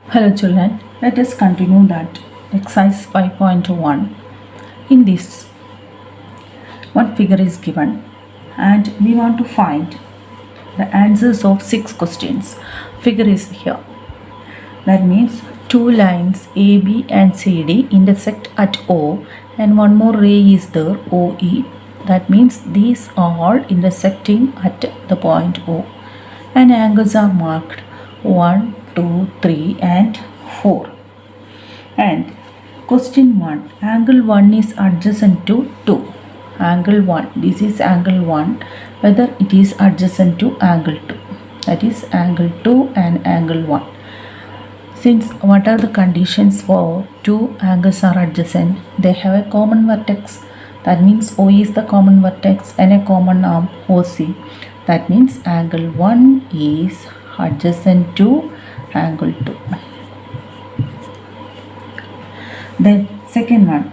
Hello children, let us continue that exercise 5.1. In this, one figure is given and we want to find the answers of 6 questions. Figure is here. That means two lines AB and CD intersect at O and one more ray is there, OE. That means these are all intersecting at the point O and angles are marked 1, 2, 3 and 4. And question 1, angle 1 is adjacent to 2. Angle 1, this is angle 1, whether it is adjacent to angle 2. That is angle 2 and angle 1. Since what are the conditions for two angles are adjacent? They have a common vertex. That means O is the common vertex and a common arm OC. That means angle 1 is adjacent to angle 2. Then second one,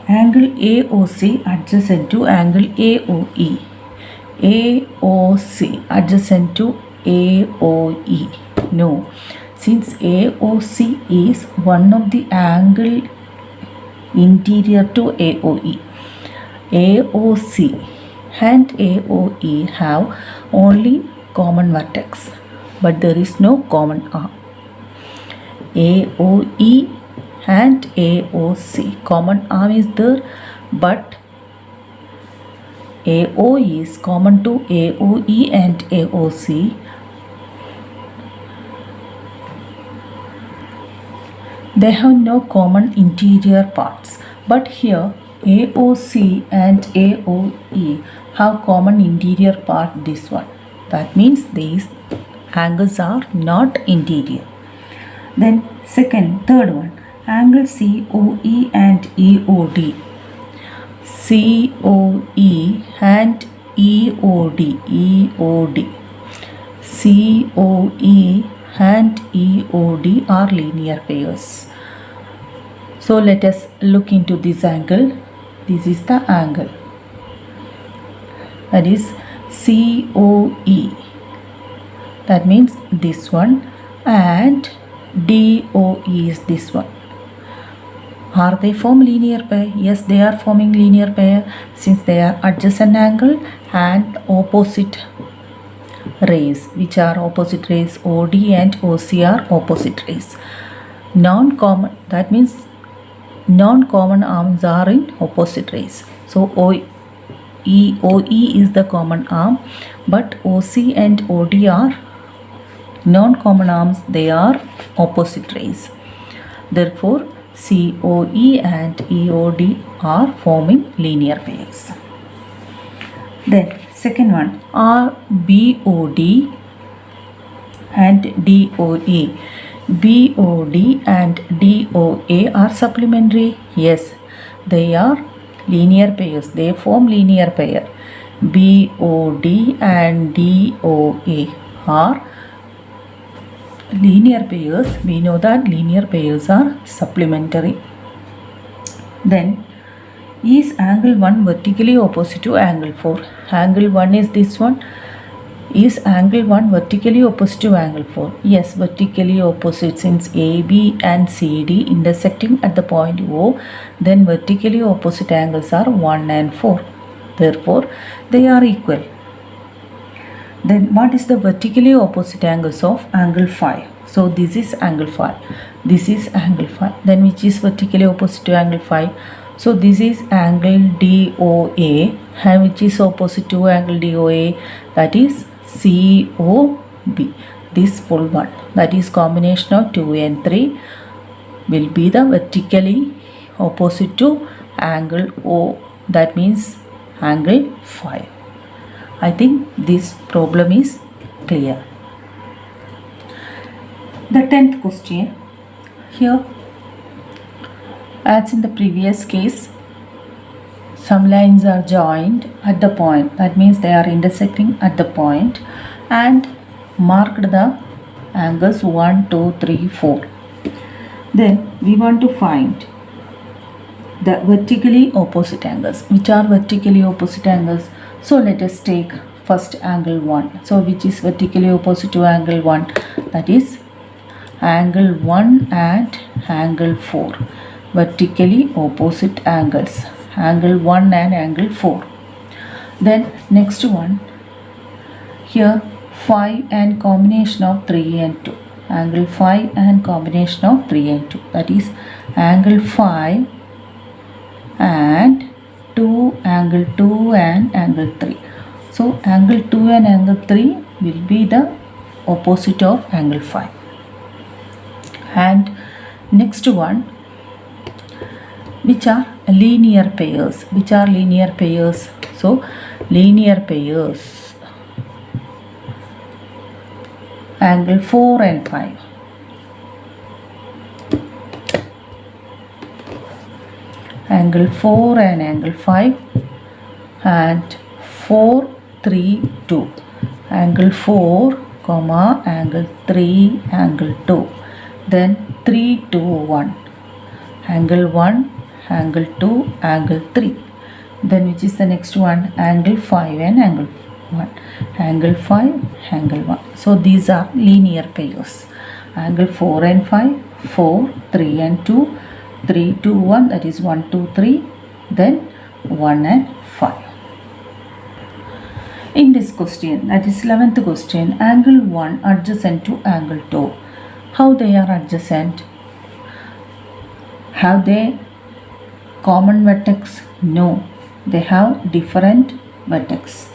angle AOC adjacent to angle AOE. AOC adjacent to AOE. No, since AOC is one of the angle interior to AOE. AOC and AOE have only common vertex, but there is no common arm. AOE and AOC, common arm is there, but AO is common to AOE and AOC. They have no common interior parts, but here AOC and AOE have common interior part, this one. That means these angles are not interior. Then third one, angle COE and EOD. COE and EOD. COE and EOD are linear pairs. So let us look into this angle. This is the angle. That is COE. That means this one, and DOE is this one. Are they form linear pair? Yes, they are forming linear pair since they are adjacent angle and opposite rays. Which are opposite rays? OD and OC are opposite rays. Non-common, that means non-common arms are in opposite rays. So OE is the common arm, but OC and OD are non-common arms. They are opposite rays. Therefore, COE and EOD are forming linear pairs. Then second one, are BOD and DOE. BOD and DOA are supplementary. Yes, they are linear pairs. They form linear pair. BOD and DOA are linear pairs. We know that linear pairs are supplementary. Then is angle 1 vertically opposite to angle 4? Angle 1 is this one. Is angle 1 vertically opposite to angle 4? Yes, vertically opposite, since AB and CD intersecting at the point O, then vertically opposite angles are 1 and 4. Therefore, they are equal. Then what is the vertically opposite angles of angle 5? So this is angle 5. This is angle 5. Then which is vertically opposite to angle 5? So this is angle DOA, and which is opposite to angle DOA? That is COB. This full one, that is combination of 2 and 3, will be the vertically opposite to angle O. That means angle 5. I think this problem is clear. The 10th question. Here, as in the previous case, some lines are joined at the point. That means they are intersecting at the point and marked the angles 1, 2, 3, 4. Then we want to find the vertically opposite angles. Which are vertically opposite angles? So let us take first angle 1. So which is vertically opposite to angle 1? That is angle 1 and angle 4, vertically opposite angles, angle 1 and angle 4. Then next one, here 5 and combination of 3 and 2, angle 5 and combination of 3 and 2, that is angle 5 and 2, angle 2 and angle 3. So angle 2 and angle 3 will be the opposite of angle 5. And next one, which are linear pairs. Which are linear pairs? So linear pairs, angle 4 and 5. Angle 4 and angle 5, and 4, 3, 2. Angle 4, comma, angle 3, angle 2. Then 3, 2, 1. Angle 1, angle 2, angle 3. Then which is the next one? Angle 5 and angle 1. Angle 5, angle 1. So these are linear pairs. Angle 4 and 5, 4, 3 and 2, 3, 2, 1, that is 1, 2, 3, then 1 and 5. In this question, that is 11th question, angle 1 adjacent to angle 2. How they are adjacent? Have they common vertex? No, they have different vertex.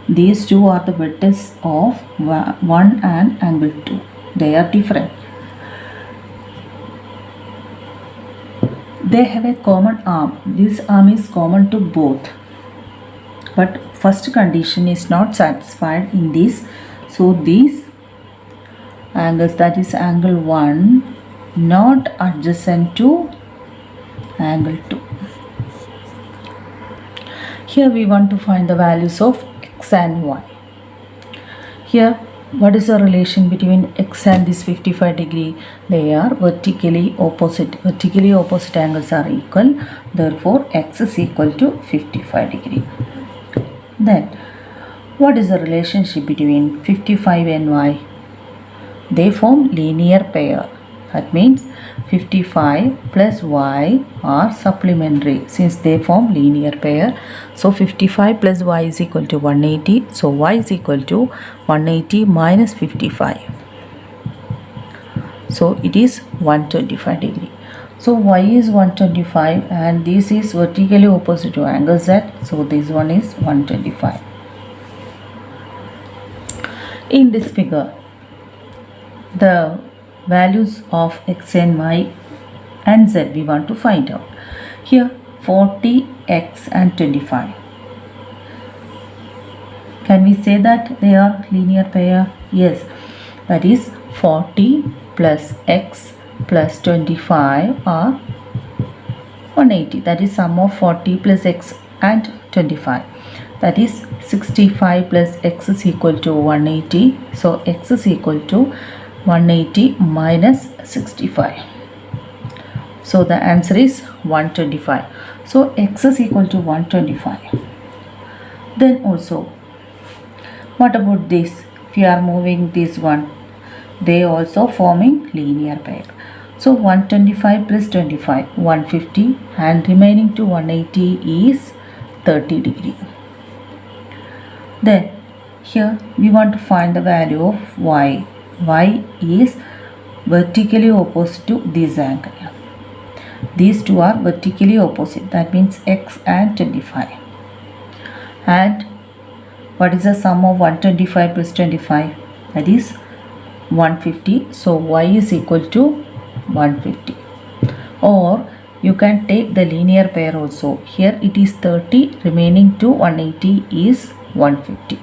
These two are the vertex of 1 and angle 2. They are different. They have a common arm. This arm is common to both. But first condition is not satisfied in this. So these angles, that is angle 1, not adjacent to angle 2. Here we want to find the values of x and y. Here, what is the relation between x and this 55 degree? They are vertically opposite. Vertically opposite angles are equal. Therefore, x is equal to 55 degree. Then, what is the relationship between 55 and y? They form linear pair. That means 55 plus y are supplementary since they form linear pair. So 55 plus y is equal to 180. So y is equal to 180 minus 55. So it is 125 degree. So y is 125 and this is vertically opposite to angle z. So this one is 125. In this figure, the values of x and y and z we want to find out. Here 40x and 25. Can we say that they are linear pair? Yes, that is 40 plus x plus 25 are 180. That is sum of 40 plus x and 25. That is 65 plus x is equal to 180. So x is equal to 180 minus 65. So the answer is 125. So x is equal to 125. Then also, what about this? If you are moving this one, they also forming linear pair. So 125 plus 25, 150, and remaining to 180 is 30 degree. Then here we want to find the value of y. Y is vertically opposite to this angle. These two are vertically opposite. That means x and 25. And what is the sum of 125 plus 25? That is 150. So y is equal to 150. Or you can take the linear pair also. Here it is 30, remaining to 180 is 150.